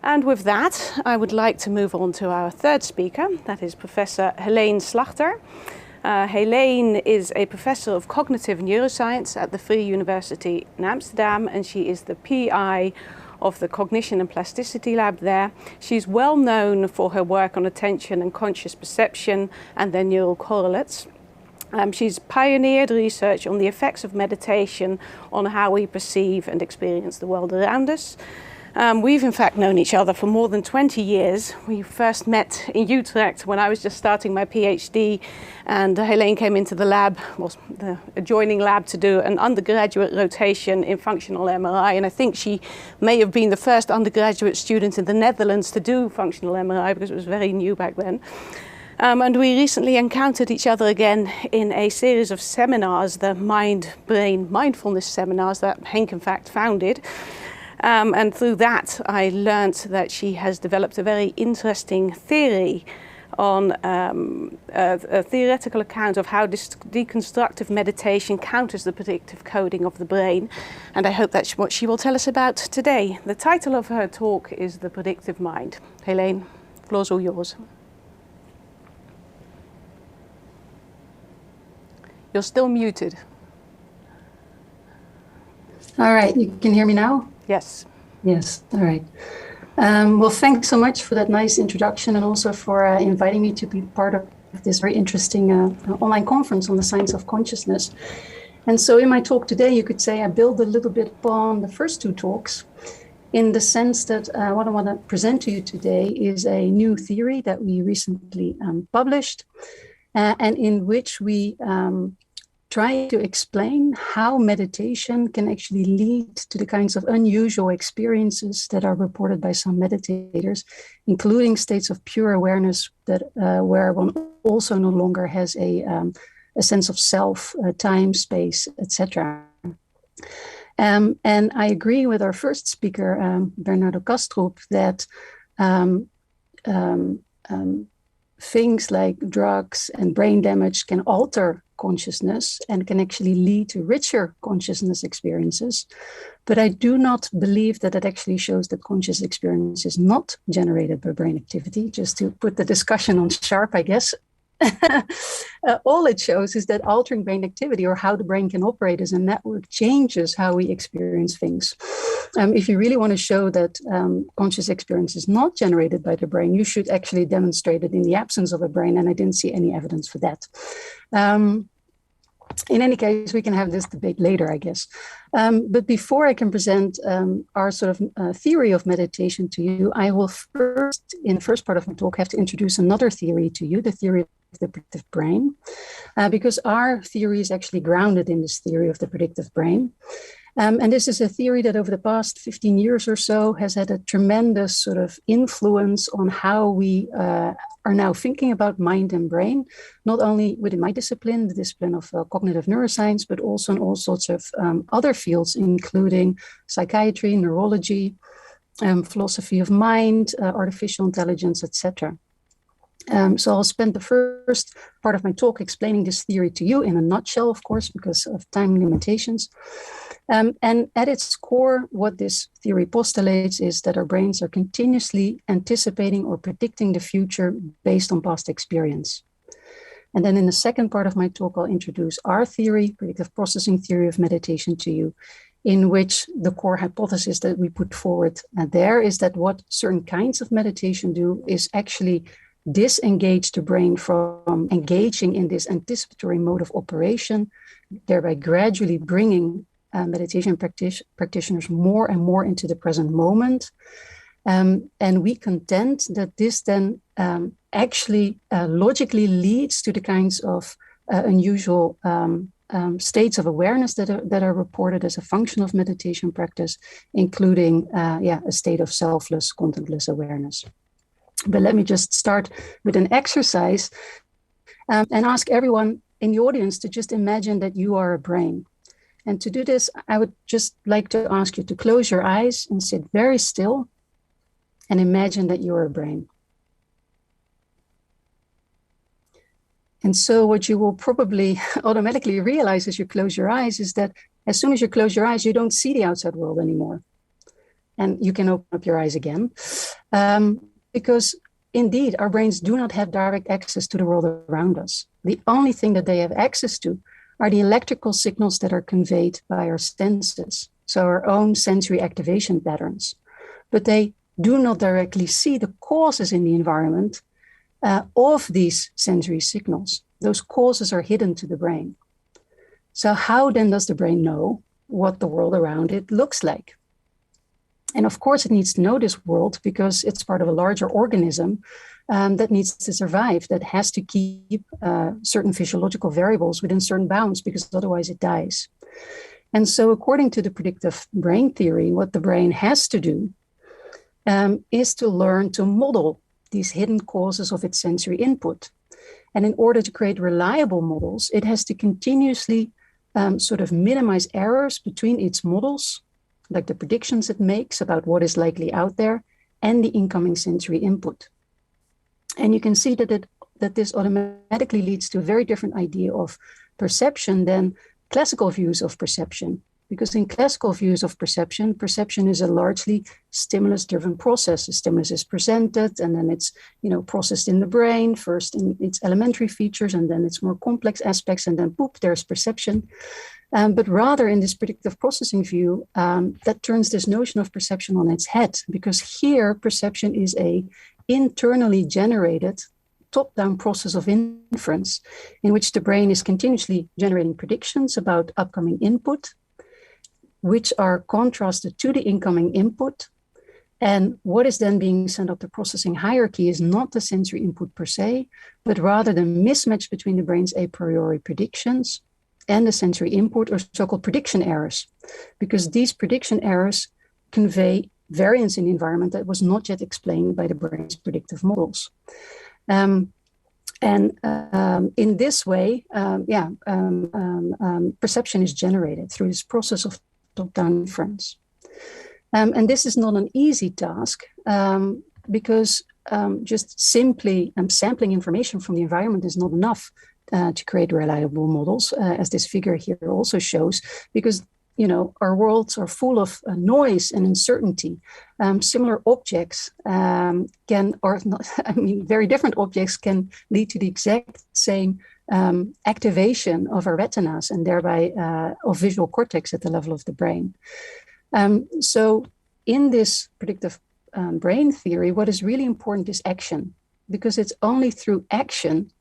And with that, I would like to move on to our third speaker, that is Professor Heleen Slagter. Heleen is a professor of cognitive neuroscience at the Vrije Universiteit Amsterdam, and she is the PI of the Cognition and Plasticity Lab there. She's well known for her work on attention and conscious perception and their neural correlates. She's pioneered research on the effects of meditation on how we perceive and experience the world around us. We've in fact known each other for more than 20 years. We first met in Utrecht when I was just starting my PhD, and Heleen came into the lab, well, the adjoining lab, to do an undergraduate rotation in functional MRI, and I think she may have been the first undergraduate student in the Netherlands to do functional MRI because it was very new back then. And we recently encountered each other again in a series of seminars, the Mind-Brain Mindfulness seminars that Henk in fact founded. And through that, I learned that she has developed a very interesting theory on a theoretical account of how deconstructive meditation counters the predictive coding of the brain. And I hope that's what she will tell us about today. The title of her talk is The Predictive Mind. Heleen, the floor's all yours. You're still muted. All right, you can hear me now? Yes. Yes, all right. Well, thanks so much for that nice introduction, and also for inviting me to be part of this very interesting online conference on the science of consciousness. And so in my talk today, you could say I build a little bit upon the first two talks, in the sense that what I want to present to you today is a new theory that we recently published, and in which we try to explain how meditation can actually lead to the kinds of unusual experiences that are reported by some meditators, including states of pure awareness that where one also no longer has a sense of self, time, space, etc. And I agree with our first speaker, Bernardo Kastrup, that things like drugs and brain damage can alter consciousness and can actually lead to richer consciousness experiences. But I do not believe that it actually shows that conscious experience is not generated by brain activity, just to put the discussion on sharp, I guess. All it shows is that altering brain activity, or how the brain can operate as a network, changes how we experience things. If you really want to show that conscious experience is not generated by the brain, you should actually demonstrate it in the absence of a brain, and I didn't see any evidence for that. In any case, we can have this debate later, I guess. But before I can present our sort of theory of meditation to you, I will first, in the first part of my talk, have to introduce another theory to you, the theory of the predictive brain, because our theory is actually grounded in this theory of the predictive brain. And this is a theory that over the past 15 years or so has had a tremendous sort of influence on how we are now thinking about mind and brain, not only within my discipline, the discipline of cognitive neuroscience, but also in all sorts of other fields, including psychiatry, neurology, philosophy of mind, artificial intelligence, etc. So I'll spend the first part of my talk explaining this theory to you in a nutshell, of course, because of time limitations. And at its core, what this theory postulates is that our brains are continuously anticipating or predicting the future based on past experience. And then in the second part of my talk, I'll introduce our theory, predictive processing theory of meditation, to you, in which the core hypothesis that we put forward there is that what certain kinds of meditation do is actually disengage the brain from engaging in this anticipatory mode of operation, thereby gradually bringing meditation practitioners more and more into the present moment. And we contend that this then actually logically leads to the kinds of unusual states of awareness that are reported as a function of meditation practice, including a state of selfless, contentless awareness. But let me just start with an exercise and ask everyone in the audience to just imagine that you are a brain. And to do this, I would just like to ask you to close your eyes and sit very still and imagine that you're a brain. And so what you will probably automatically realize as you close your eyes is that as soon as you close your eyes, you don't see the outside world anymore. And you can open up your eyes again. Because indeed, our brains do not have direct access to the world around us. The only thing that they have access to are the electrical signals that are conveyed by our senses, so our own sensory activation patterns. But they do not directly see the causes in the environment of these sensory signals. Those causes are hidden to the brain. So how then does the brain know what the world around it looks like? And of course, it needs to know this world because it's part of a larger organism that needs to survive, that has to keep certain physiological variables within certain bounds, because otherwise it dies. And so according to the predictive brain theory, what the brain has to do is to learn to model these hidden causes of its sensory input. And in order to create reliable models, it has to continuously sort of minimize errors between its models, like the predictions it makes about what is likely out there, and the incoming sensory input. And you can see that this automatically leads to a very different idea of perception than classical views of perception. Because in classical views of perception, perception is a largely stimulus-driven process. The stimulus is presented, and then it's processed in the brain, first in its elementary features, and then its more complex aspects, and then poop, there's perception. But rather in this predictive processing view, that turns this notion of perception on its head, because here perception is a internally generated top-down process of inference in which the brain is continuously generating predictions about upcoming input, which are contrasted to the incoming input. And what is then being sent up the processing hierarchy is not the sensory input per se, but rather the mismatch between the brain's a priori predictions and the sensory input, or so-called prediction errors, because these prediction errors convey variance in the environment that was not yet explained by the brain's predictive models. In this way, perception is generated through this process of top-down inference. And this is not an easy task because just simply sampling information from the environment is not enough to create reliable models, as this figure here also shows, because our worlds are full of noise and uncertainty. Similar objects very different objects can lead to the exact same activation of our retinas and thereby of visual cortex at the level of the brain. So in this predictive brain theory, what is really important is action, because it's only through action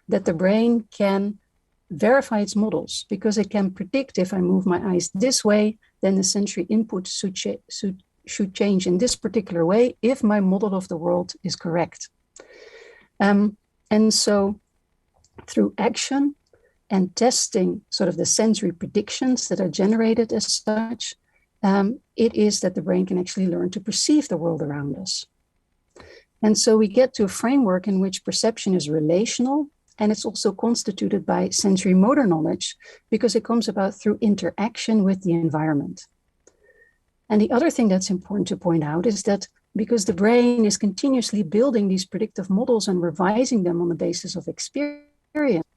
that the brain can verify its models, because it can predict if I move my eyes this way, then the sensory input should change in this particular way if my model of the world is correct. And so through action and testing sort of the sensory predictions that are generated as such, it is that the brain can actually learn to perceive the world around us. And so we get to a framework in which perception is relational, and it's also constituted by sensory motor knowledge, because it comes about through interaction with the environment. And the other thing that's important to point out is that because the brain is continuously building these predictive models and revising them on the basis of experience,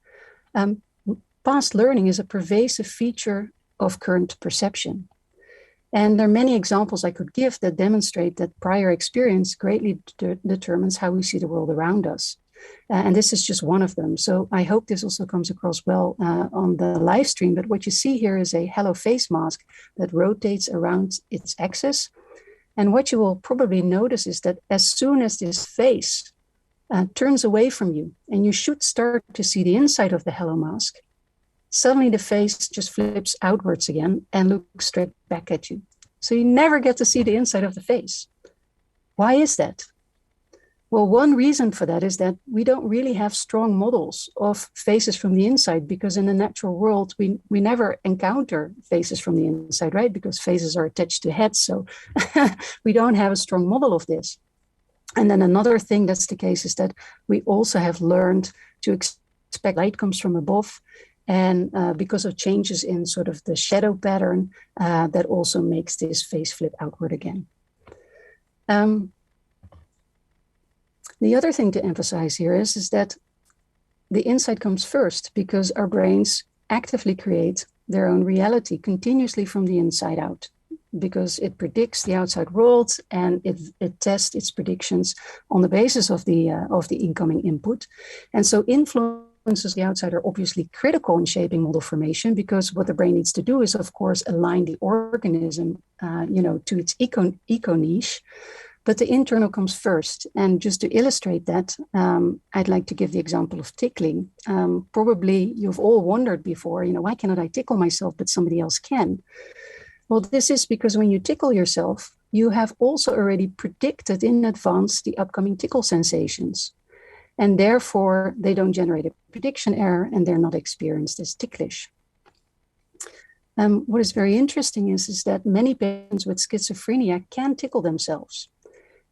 past learning is a pervasive feature of current perception. And there are many examples I could give that demonstrate that prior experience greatly determines how we see the world around us. And this is just one of them. So I hope this also comes across well on the live stream. But what you see here is a Hello face mask that rotates around its axis. And what you will probably notice is that as soon as this face turns away from you, and you should start to see the inside of the Hello mask, suddenly the face just flips outwards again and looks straight back at you. So you never get to see the inside of the face. Why is that? Well, one reason for that is that we don't really have strong models of faces from the inside, because in the natural world, we never encounter faces from the inside, right? Because faces are attached to heads. So we don't have a strong model of this. And then another thing that's the case is that we also have learned to expect light comes from above. And because of changes in sort of the shadow pattern, that also makes this face flip outward again. The other thing to emphasize here is that the insight comes first, because our brains actively create their own reality continuously from the inside out. because it predicts the outside world and it tests its predictions on the basis of the incoming input. And so influences of the outside are obviously critical in shaping model formation, because what the brain needs to do is, of course, align the organism, to its eco niche. But the internal comes first. And just to illustrate that, I'd like to give the example of tickling. Probably you've all wondered before, why cannot I tickle myself, but somebody else can? Well, this is because when you tickle yourself, you have also already predicted in advance the upcoming tickle sensations. And therefore, they don't generate a prediction error and they're not experienced as ticklish. What is very interesting is that many patients with schizophrenia can tickle themselves.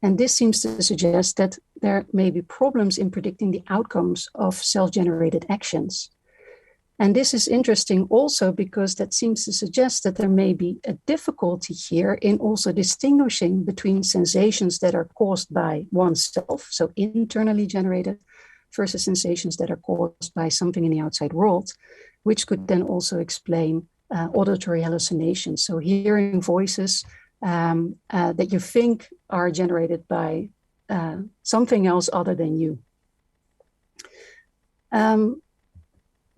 And this seems to suggest that there may be problems in predicting the outcomes of self-generated actions. And this is interesting also because that seems to suggest that there may be a difficulty here in also distinguishing between sensations that are caused by oneself, so internally generated, versus sensations that are caused by something in the outside world, which could then also explain auditory hallucinations. So hearing voices that you think are generated by something else other than you.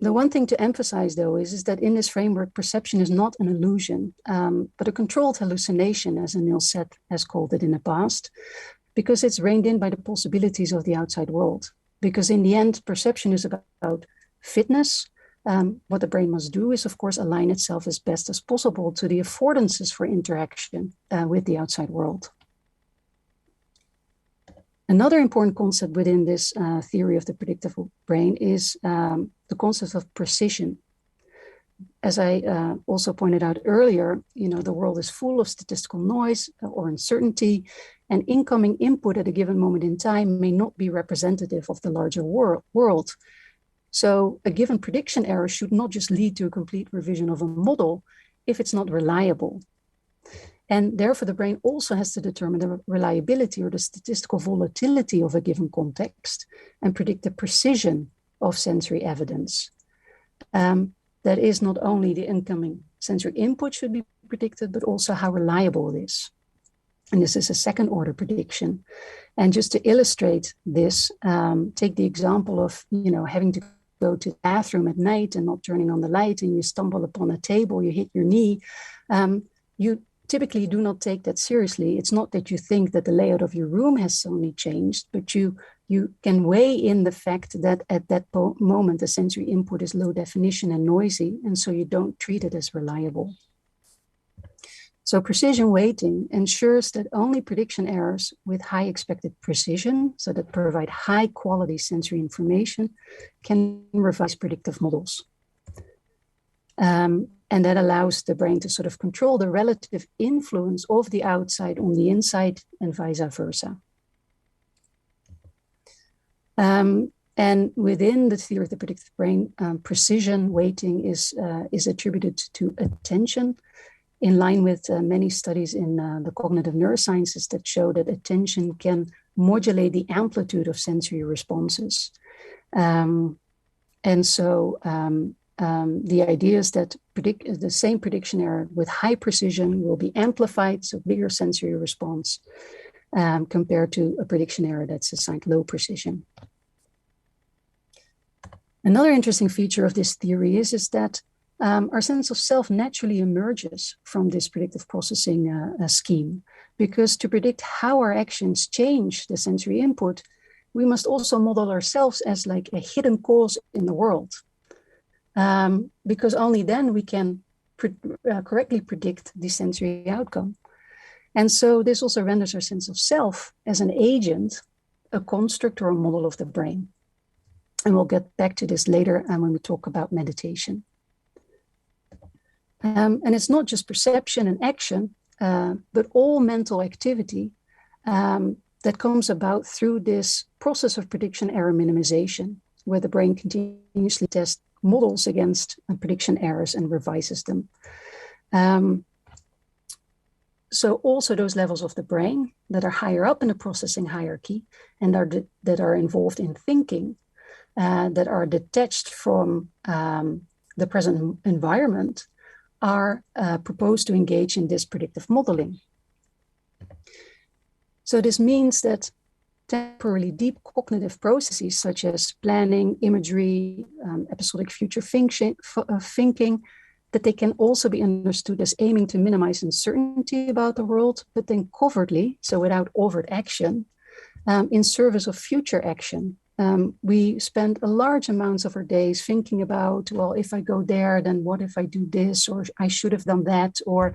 The one thing to emphasize, though, is that in this framework, perception is not an illusion, but a controlled hallucination, as Anil Seth has called it in the past, because it's reined in by the possibilities of the outside world. Because in the end, perception is about fitness. What the brain must do is, of course, align itself as best as possible to the affordances for interaction with the outside world. Another important concept within this theory of the predictive brain is the concept of precision. As I also pointed out earlier, the world is full of statistical noise or uncertainty, and incoming input at a given moment in time may not be representative of the larger world. So a given prediction error should not just lead to a complete revision of a model if it's not reliable. And therefore, the brain also has to determine the reliability or the statistical volatility of a given context and predict the precision of sensory evidence. That is, not only the incoming sensory input should be predicted, but also how reliable it is. And this is a second order prediction. And just to illustrate this, take the example of, having to go to the bathroom at night and not turning on the light, and you stumble upon a table, you hit your knee. You typically do not take that seriously. It's not that you think that the layout of your room has suddenly changed, but you can weigh in the fact that at that moment, the sensory input is low definition and noisy, and so you don't treat it as reliable. So precision weighting ensures that only prediction errors with high expected precision, so that provide high quality sensory information, can revise predictive models. And that allows the brain to sort of control the relative influence of the outside on the inside and vice versa. And within the theory of the predictive brain, precision weighting is attributed to attention, in line with many studies in the cognitive neurosciences that show that attention can modulate the amplitude of sensory responses. And so the idea is that the same prediction error with high precision will be amplified, so bigger sensory response, compared to a prediction error that's assigned low precision. Another interesting feature of this theory is that our sense of self naturally emerges from this predictive processing scheme, because to predict how our actions change the sensory input, we must also model ourselves as like a hidden cause in the world. Because only then we can correctly predict the sensory outcome. And so this also renders our sense of self as an agent, a construct or a model of the brain. And we'll get back to this later when we talk about meditation. And it's not just perception and action, but all mental activity that comes about through this process of prediction error minimization, where the brain continuously tests models against prediction errors and revises them. So also those levels of the brain that are higher up in the processing hierarchy and that are involved in thinking, that are detached from the present environment, are proposed to engage in this predictive modeling. So this means that temporally deep cognitive processes such as planning, imagery, episodic future thinking, that they can also be understood as aiming to minimize uncertainty about the world, but then covertly, so without overt action, in service of future action. We spend a large amounts of our days thinking about, well, if I go there, then what if I do this, or I should have done that, or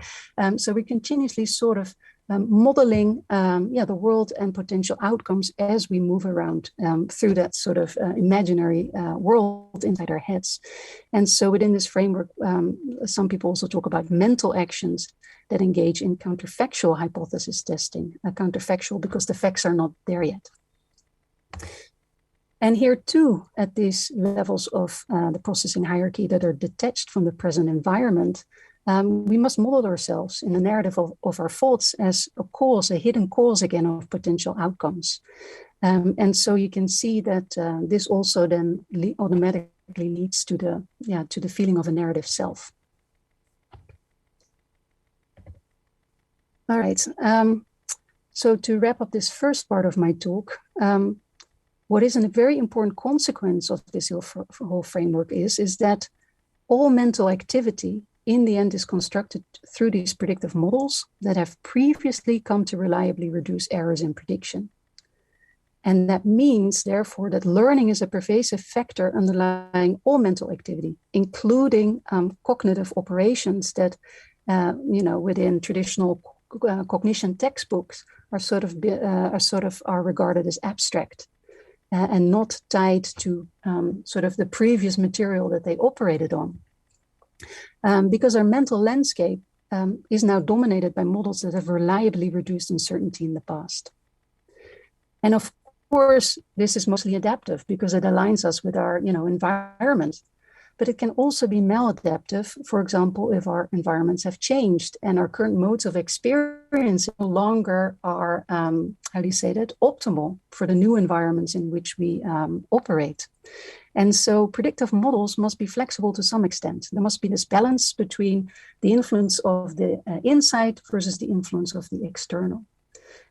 so we continuously sort of modeling the world and potential outcomes as we move around through that sort of imaginary world inside our heads. And so within this framework, some people also talk about mental actions that engage in counterfactual hypothesis testing. Counterfactual because the facts are not there yet. And here too, at these levels of the processing hierarchy that are detached from the present environment, we must model ourselves in the narrative of our thoughts as a cause, a hidden cause again of potential outcomes. And so you can see that this also then automatically leads to the feeling of a narrative self. All right, so to wrap up this first part of my talk, what is a very important consequence of this whole framework is that all mental activity in the end is constructed through these predictive models that have previously come to reliably reduce errors in prediction. And that means, therefore, that learning is a pervasive factor underlying all mental activity, including cognitive operations that, within traditional cognition textbooks are regarded as abstract and not tied to sort of the previous material that they operated on. Because our mental landscape is now dominated by models that have reliably reduced uncertainty in the past. And of course, this is mostly adaptive because it aligns us with our environment. But it can also be maladaptive, for example, if our environments have changed and our current modes of experience no longer are, optimal for the new environments in which we operate. And so predictive models must be flexible to some extent. There must be this balance between the influence of the inside versus the influence of the external.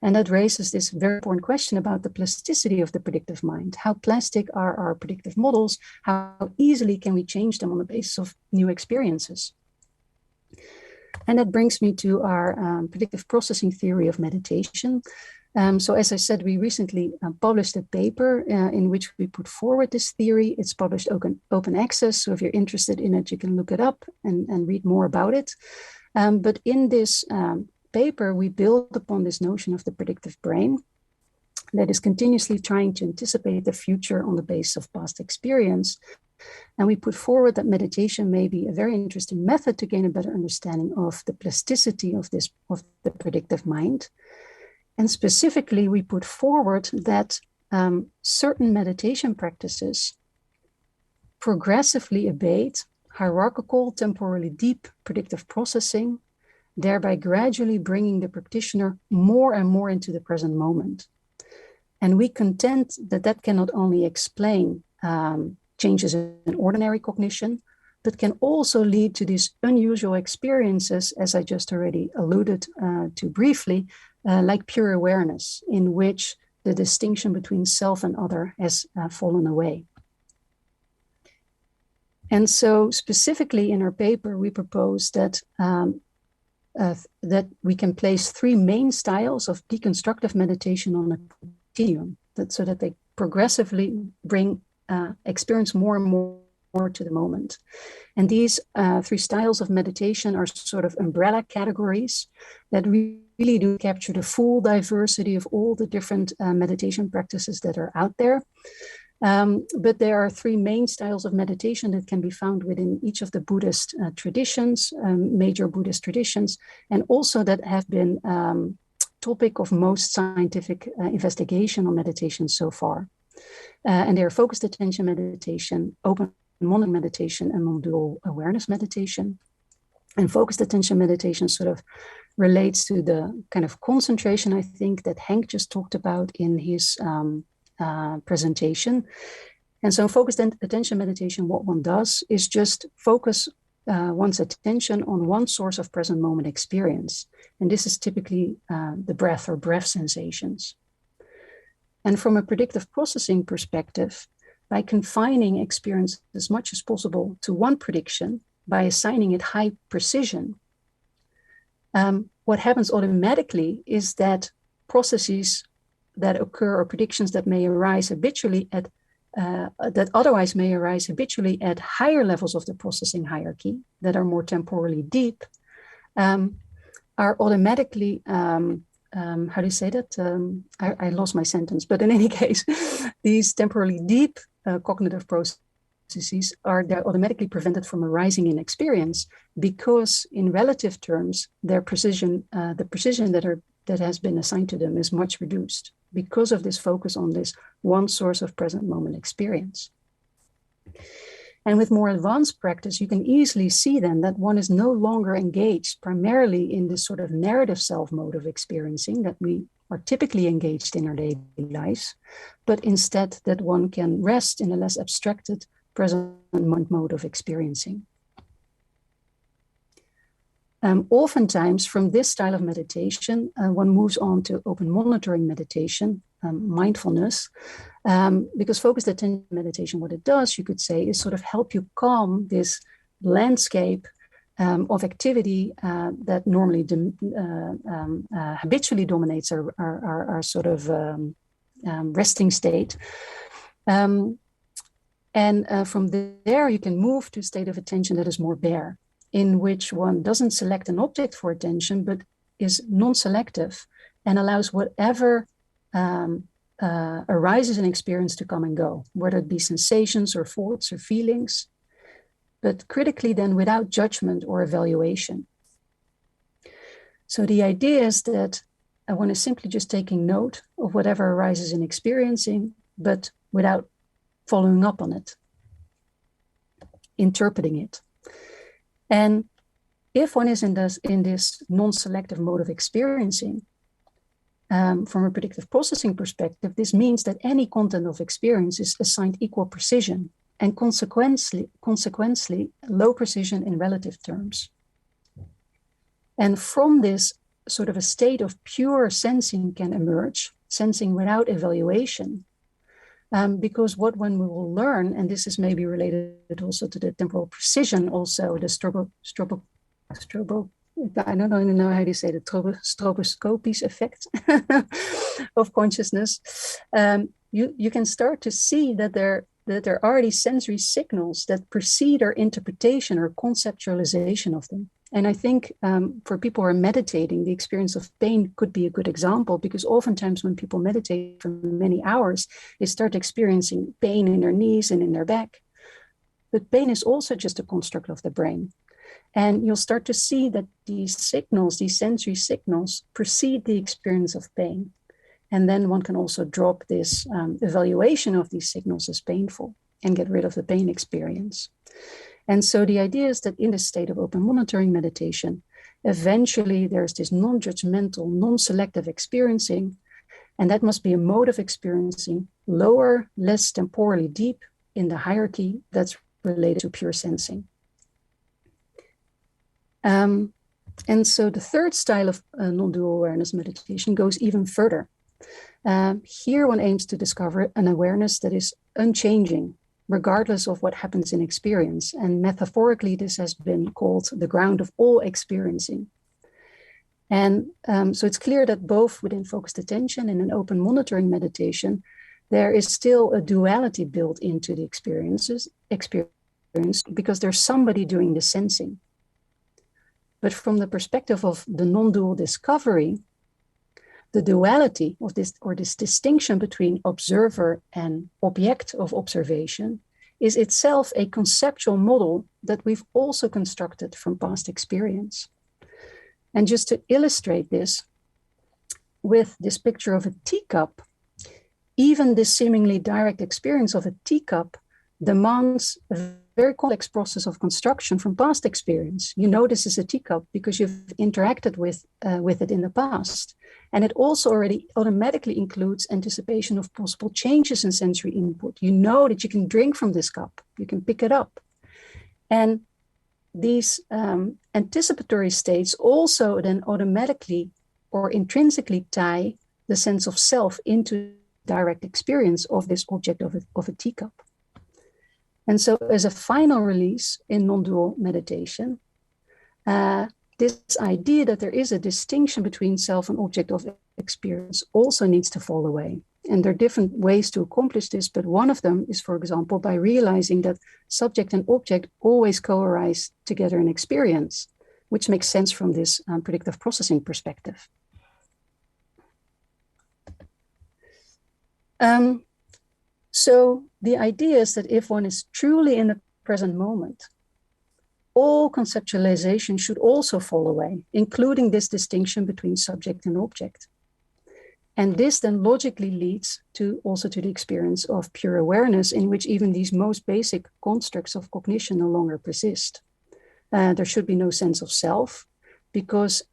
And that raises this very important question about the plasticity of the predictive mind. How plastic are our predictive models? How easily can we change them on the basis of new experiences? And that brings me to our predictive processing theory of meditation. So as I said, we recently published a paper in which we put forward this theory. It's published open access. So if you're interested in it, you can look it up and read more about it. But in this paper, we build upon this notion of the predictive brain that is continuously trying to anticipate the future on the basis of past experience. And we put forward that meditation may be a very interesting method to gain a better understanding of the plasticity of the predictive mind. And specifically, we put forward that certain meditation practices progressively abate hierarchical, temporally deep predictive processing, thereby gradually bringing the practitioner more and more into the present moment. And we contend that that can not only explain changes in ordinary cognition, but can also lead to these unusual experiences, as I just already alluded to briefly, like pure awareness, in which the distinction between self and other has fallen away. And so specifically in our paper, we propose that that we can place three main styles of deconstructive meditation on a continuum, so that they progressively bring experience more and more to the moment. And these three styles of meditation are sort of umbrella categories that really do capture the full diversity of all the different meditation practices that are out there. But there are three main styles of meditation that can be found within each of the Buddhist traditions, major Buddhist traditions, and also that have been topic of most scientific investigation on meditation so far. And they are focused attention meditation, open monitoring meditation, and non-dual awareness meditation. And focused attention meditation sort of relates to the kind of concentration, I think, that Henk just talked about in his presentation. And so focused attention meditation, what one does is just focus one's attention on one source of present moment experience. And this is typically the breath or breath sensations. And from a predictive processing perspective, by confining experience as much as possible to one prediction, by assigning it high precision, what happens automatically is that processes that occur or predictions that may arise habitually at that otherwise may arise habitually at higher levels of the processing hierarchy that are more temporally deep, are automatically, how do you say that? I lost my sentence, but in any case, these temporally deep cognitive processes they're automatically prevented from arising in experience because in relative terms, their precision, the precision that has been assigned to them is much reduced because of this focus on this one source of present moment experience. And with more advanced practice, you can easily see then that one is no longer engaged primarily in this sort of narrative self mode of experiencing that we are typically engaged in our daily lives, but instead that one can rest in a less abstracted present moment mode of experiencing. Oftentimes, from this style of meditation, one moves on to open monitoring meditation, mindfulness, because focused attention meditation, what it does, you could say, is sort of help you calm this landscape of activity that normally habitually dominates our sort of resting state. And from there, you can move to a state of attention that is more bare, in which one doesn't select an object for attention, but is non-selective and allows whatever arises in experience to come and go, whether it be sensations or thoughts or feelings, but critically then without judgment or evaluation. So the idea is that one is simply just taking note of whatever arises in experiencing, but without following up on it, interpreting it. And if one is in this non-selective mode of experiencing, from a predictive processing perspective, this means that any content of experience is assigned equal precision and consequently low precision in relative terms. And from this sort of a state of pure sensing can emerge, sensing without evaluation, because what one will learn, and this is maybe related also to the temporal precision, also the I don't even know how to say the stroboscopic effect of consciousness. You can start to see that there are already sensory signals that precede our interpretation or conceptualization of them. And I think for people who are meditating, the experience of pain could be a good example, because oftentimes when people meditate for many hours, they start experiencing pain in their knees and in their back. But pain is also just a construct of the brain. And you'll start to see that these signals, these sensory signals, precede the experience of pain. And then one can also drop this evaluation of these signals as painful and get rid of the pain experience. And so the idea is that in this state of open monitoring meditation, eventually there's this non-judgmental, non-selective experiencing, and that must be a mode of experiencing lower, less temporally deep in the hierarchy that's related to pure sensing. And so the third style of non-dual awareness meditation goes even further. Here one aims to discover an awareness that is unchanging, regardless of what happens in experience. And metaphorically, this has been called the ground of all experiencing. And so it's clear that both within focused attention and in open monitoring meditation, there is still a duality built into the experience because there's somebody doing the sensing. But from the perspective of the non-dual discovery, the duality of this, or this distinction between observer and object of observation, is itself a conceptual model that we've also constructed from past experience. And just to illustrate this, with this picture of a teacup, even this seemingly direct experience of a teacup demands a very complex process of construction from past experience. You know this is a teacup because you've interacted with it in the past. And it also already automatically includes anticipation of possible changes in sensory input. You know that you can drink from this cup, you can pick it up. And these anticipatory states also then automatically or intrinsically tie the sense of self into direct experience of this object of a teacup. And so as a final release in non-dual meditation, this idea that there is a distinction between self and object of experience also needs to fall away. And there are different ways to accomplish this, but one of them is, for example, by realizing that subject and object always co-arise together in experience, which makes sense from this predictive processing perspective. So the idea is that if one is truly in the present moment, all conceptualization should also fall away, including this distinction between subject and object. And this then logically leads to also to the experience of pure awareness, in which even these most basic constructs of cognition no longer persist. There should be no sense of self, because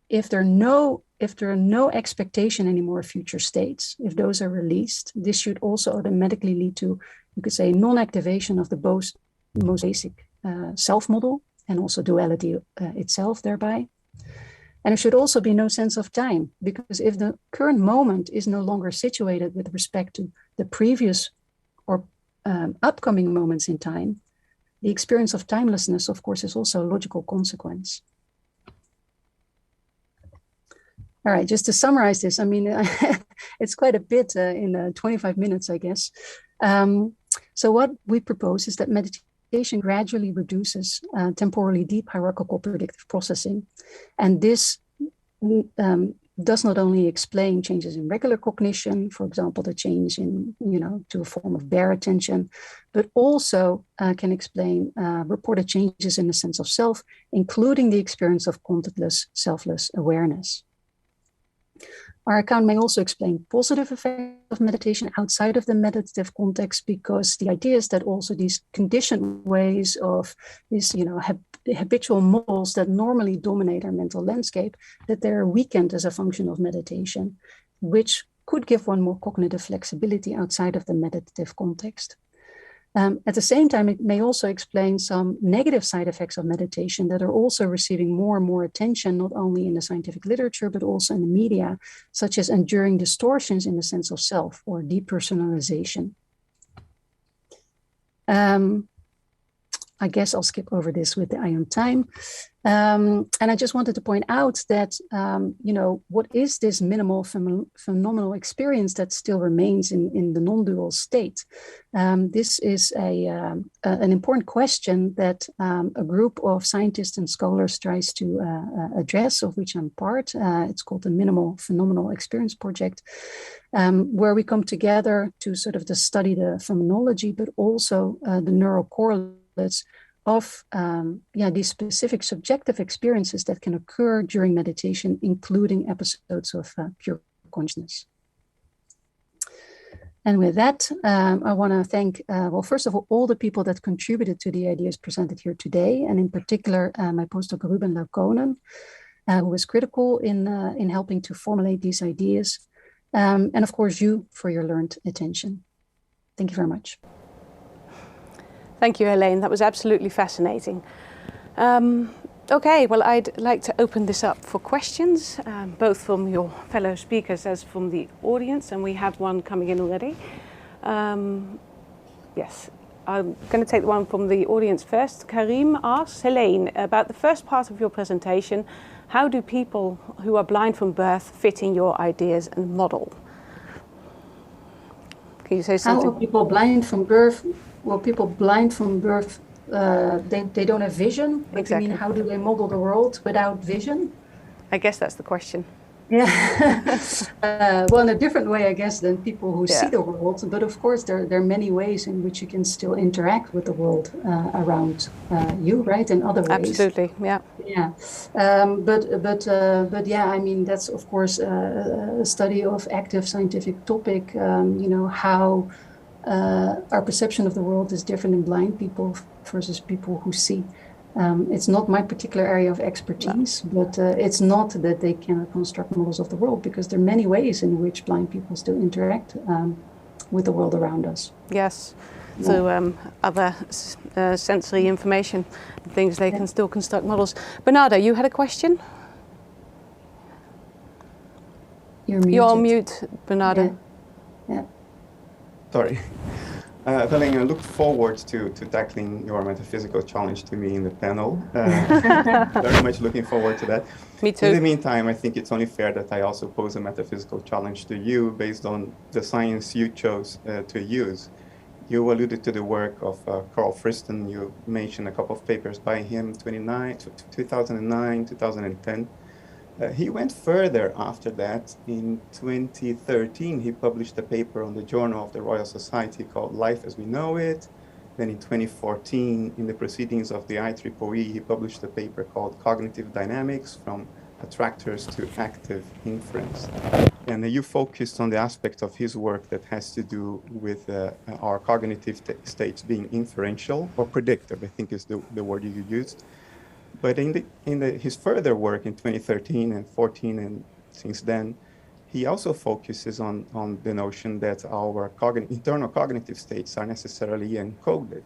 if there are no expectation anymore of future states, if those are released, this should also automatically lead to, you could say, non-activation of the most basic self model, and also duality itself thereby. And there should also be no sense of time, because if the current moment is no longer situated with respect to the previous or upcoming moments in time, the experience of timelessness, of course, is also a logical consequence. All right, just to summarize this, I mean, it's quite a bit in 25 minutes, I guess. So what we propose is that meditation gradually reduces temporally deep hierarchical predictive processing. And this does not only explain changes in regular cognition, for example, the change in, to a form of bare attention, but also can explain reported changes in the sense of self, including the experience of contactless, selfless awareness. Our account may also explain positive effects of meditation outside of the meditative context, because the idea is that also these conditioned ways of these, habitual models that normally dominate our mental landscape, that they're weakened as a function of meditation, which could give one more cognitive flexibility outside of the meditative context. At the same time, it may also explain some negative side effects of meditation that are also receiving more and more attention, not only in the scientific literature, but also in the media, such as enduring distortions in the sense of self or depersonalization. I guess I'll skip over this with the eye on time. And I just wanted to point out that, what is this minimal phenomenal experience that still remains in the non-dual state? This is an important question that a group of scientists and scholars tries to address, of which I'm part. It's called the Minimal Phenomenal Experience Project, where we come together to sort of study the phenomenology, but also the neural correlates of these specific subjective experiences that can occur during meditation, including episodes of pure consciousness. And with that, I want to thank, first of all the people that contributed to the ideas presented here today, and in particular, my postdoc Ruben Laukonen, who was critical in helping to formulate these ideas, and of course you for your learned attention. Thank you very much. Thank you, Heleen. That was absolutely fascinating. Okay, well, I'd like to open this up for questions, both from your fellow speakers as from the audience, and we have one coming in already. Yes, I'm going to take the one from the audience first. Karim asks, Heleen, about the first part of your presentation, how do people who are blind from birth fit in your ideas and model? Can you say something? How are people blind from birth? Well, people blind from birth, they don't have vision. But exactly. You mean, how do they model the world without vision? I guess that's the question. Yeah. Well, in a different way, I guess, than people who see the world. But of course, there are many ways in which you can still interact with the world around you, right? In other ways. Absolutely, yeah. Yeah. But yeah, I mean, that's of course a study of active scientific topic. How our perception of the world is different in blind people versus people who see. It's not my particular area of expertise, but it's not that they cannot construct models of the world, because there are many ways in which blind people still interact with the world around us. Yes, through other sensory information and things, they can still construct models. Bernardo, you had a question? You're on mute, Bernardo. Yeah. Sorry. Heleen, I look forward to tackling your metaphysical challenge to me in the panel. Very much looking forward to that. Me too. In the meantime, I think it's only fair that I also pose a metaphysical challenge to you based on the science you chose to use. You alluded to the work of Carl Friston. You mentioned a couple of papers by him, 2009, 2010. He went further after that. In 2013, he published a paper on the Journal of the Royal Society called Life as We Know It. Then in 2014, in the Proceedings of the IEEE, he published a paper called Cognitive Dynamics from Attractors to Active Inference. And you focused on the aspect of his work that has to do with our cognitive states being inferential or predictive, I think is the word you used. But in his further work in 2013 and 14 and since then, he also focuses on the notion that our internal cognitive states are necessarily encoded.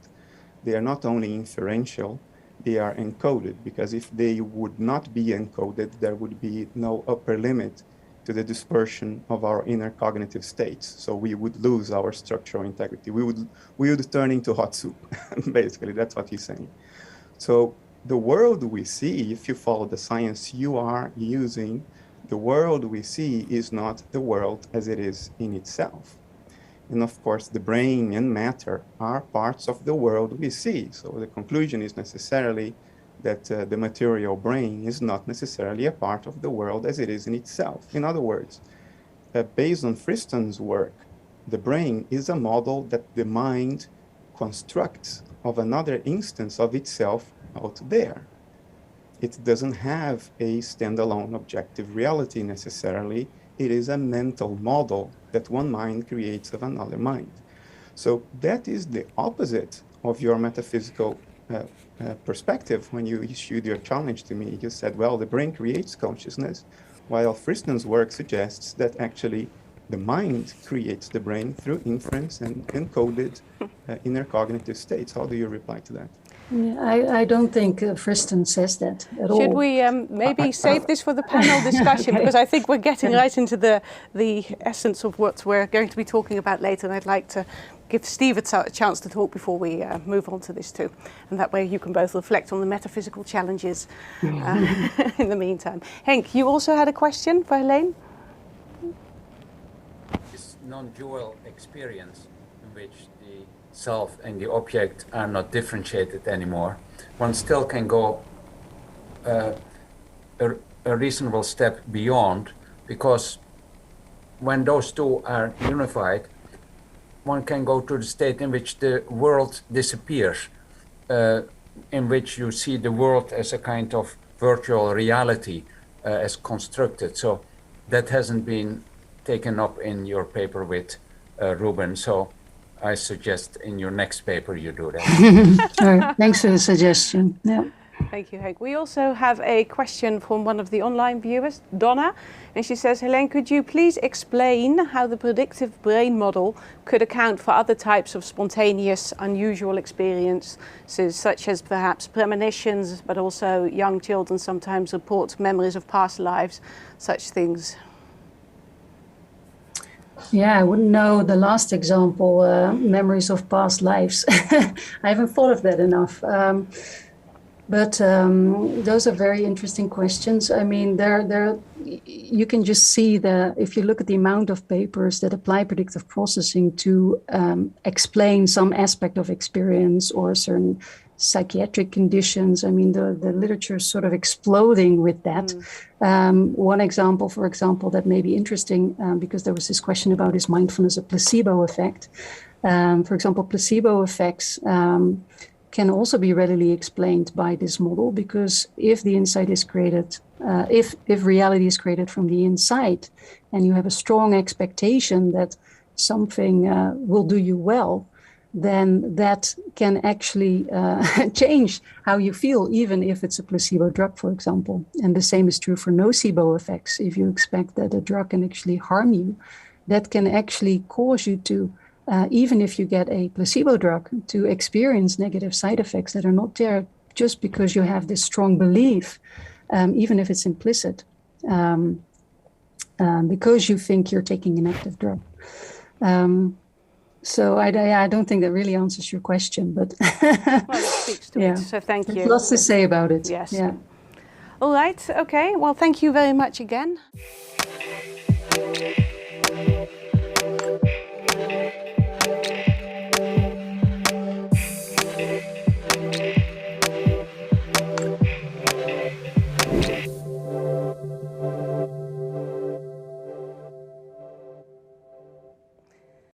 They are not only inferential, they are encoded, because if they would not be encoded, there would be no upper limit to the dispersion of our inner cognitive states. So we would lose our structural integrity. We would turn into hot soup, basically, that's what he's saying. So the world we see, if you follow the science you are using, the world we see is not the world as it is in itself. And of course, the brain and matter are parts of the world we see. So the conclusion is necessarily that the material brain is not necessarily a part of the world as it is in itself. In other words, based on Friston's work, the brain is a model that the mind constructs of another instance of itself out there. It doesn't have a standalone objective reality necessarily. It is a mental model that one mind creates of another mind. So that is the opposite of your metaphysical perspective when you issued your challenge to me. You said, well, the brain creates consciousness, while Friston's work suggests that actually the mind creates the brain through inference and encoded inner cognitive states. How do you reply to that? Yeah, I don't think Friston says that at all. Should we maybe save this for the panel discussion? Because I think we're getting right into the essence of what we're going to be talking about later, and I'd like to give Steve a chance to talk before we move on to this too. And that way you can both reflect on the metaphysical challenges in the meantime. Henk, you also had a question for Heleen? This non-dual experience in which the self and the object are not differentiated anymore, one still can go a reasonable step beyond, because when those two are unified, one can go to the state in which the world disappears, in which you see the world as a kind of virtual reality as constructed. So that hasn't been taken up in your paper with Ruben. So I suggest in your next paper you do that. Sure. Thanks for the suggestion. Yeah. Thank you, Henk. We also have a question from one of the online viewers, Donna, and she says, Heleen, could you please explain how the predictive brain model could account for other types of spontaneous, unusual experiences, such as perhaps premonitions, but also young children sometimes report memories of past lives, such things? Yeah, I wouldn't know the last example, memories of past lives. I haven't thought of that enough. But those are very interesting questions. I mean, you can just see if you look at the amount of papers that apply predictive processing to explain some aspect of experience or certain psychiatric conditions. I mean, the literature is sort of exploding with that. One example, for example, that may be interesting, because there was this question about is mindfulness a placebo effect? For example, placebo effects can also be readily explained by this model, because if the insight is created, if reality is created from the inside, and you have a strong expectation that something will do you well, then that can actually change how you feel, even if it's a placebo drug, for example. And the same is true for nocebo effects. If you expect that a drug can actually harm you, that can actually cause you to even if you get a placebo drug, to experience negative side effects that are not there just because you have this strong belief, even if it's implicit, because you think you're taking an active drug. So I don't think that really answers your question, but well, it speaks to yeah. it. So thank you. There's lots to say about it. Yes. Yeah. All right. Okay. Well, thank you very much again.